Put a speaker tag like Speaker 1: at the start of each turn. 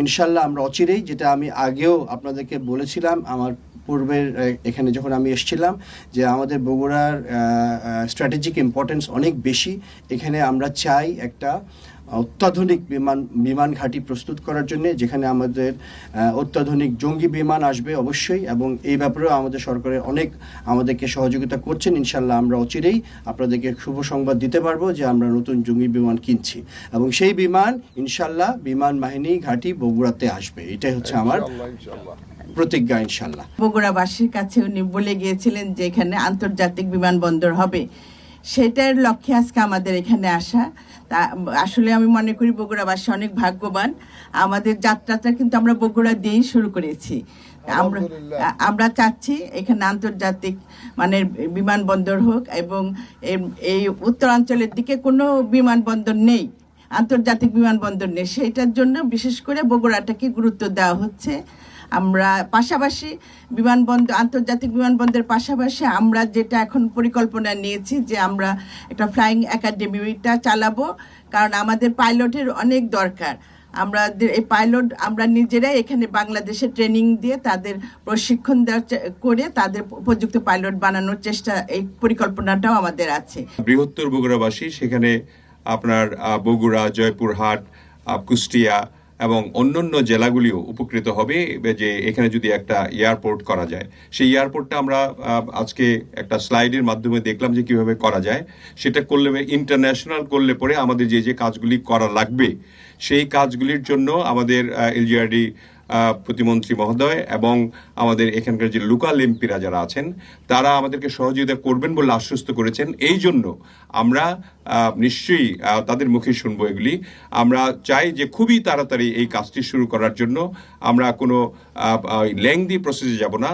Speaker 1: ইনশাল্লাহ আমরা অচিরেই, যেটা আমি আগেও আপনাদেরকে বলেছিলাম আমার পূর্বের এখানে যখন আমি এসেছিলাম, যে আমাদের বগুড়ার স্ট্র্যাটেজিক ইম্পর্টেন্স অনেক বেশি। এখানে আমরা চাই একটা অত্যাধুনিক বিমান ঘাঁটি প্রস্তুত করার জন্য, যেখানে আমাদের অত্যাধুনিক জঙ্গি বিমান আসবে অবশ্যই, এবং এই ব্যাপারেও আমাদের সরকারের অনেক আমাদেরকে সহযোগিতা করছেন। ইনশাল্লাহ আমরা অচিরেই আপনাদেরকে শুভ সংবাদ দিতে পারবো যে আমরা নতুন জঙ্গি বিমান কিনছি, এবং সেই বিমান ইনশাল্লাহ বিমান বাহিনী ঘাঁটি বগুড়াতে আসবে। এটাই হচ্ছে আমার প্রতিজ্ঞা ইনশাল্লাহ।
Speaker 2: বগুড়াবাসীর কাছে উনি বলে গিয়েছিলেন যে এখানে আন্তর্জাতিক বিমানবন্দর হবে, সেটার লক্ষ্যে আজকে আমাদের এখানে আসা। তা আসলে আমি মনে করি বগুড়াবাসী অনেক ভাগ্যবান। আমাদের যাত্রাটা কিন্তু আমরা বগুড়া দিয়েই শুরু করেছি। আমরা চাচ্ছি এখানে আন্তর্জাতিক মানের বিমানবন্দর হোক, এবং এই উত্তরাঞ্চলের দিকে কোনো বিমানবন্দর নেই, আন্তর্জাতিক বিমানবন্দর নেই, সেইটার জন্য বিশেষ করে বগুড়াটাকে গুরুত্ব দেওয়া হচ্ছে। আমরা পাশাপাশি আন্তর্জাতিক বিমানবন্দরের পাশাপাশি আমরা যেটা এখন পরিকল্পনা নিয়েছি যে আমরা একটা ফ্লাইং একাডেমিটা চালাবো, কারণ আমাদের পাইলটের অনেক দরকার। এই পাইলট আমরা নিজেরাই এখানে বাংলাদেশে ট্রেনিং দিয়ে তাদের প্রশিক্ষণ করে তাদের উপযুক্ত পাইলট বানানোর চেষ্টা, এই পরিকল্পনাটাও আমাদের আছে।
Speaker 3: বৃহত্তর বগুড়াবাসী সেখানে আপনার বগুড়া, জয়পুরহাট, কুষ্টিয়া এবং অন্যান্য জেলাগুলিও উপকৃত হবে যে এখানে যদি একটা এয়ারপোর্ট করা যায়। সেই এয়ারপোর্টটা আমরা আজকে একটা স্লাইডের মাধ্যমে দেখলাম যে কিভাবে করা যায়। সেটা করলে, ইন্টারন্যাশনাল করলে পরে আমাদের যে কাজগুলি করা লাগবে সেই কাজগুলির জন্য আমাদের এলজিআরডি প্রতিমন্ত্রী মহোদয় এবং আমাদের এখানকার যে লোকাল এমপিরা যারা আছেন তারা আমাদেরকে সহযোগিতা করবেন বলে আশ্বস্ত করেছেন। এই জন্য আমরা নিশ্চয়ই তাদের মুখে শুনবো এগুলি। আমরা চাই যে খুবই তাড়াতাড়ি এই কাজটি শুরু করার জন্য। আমরা কোনো লেংদি প্রসেসে যাব না।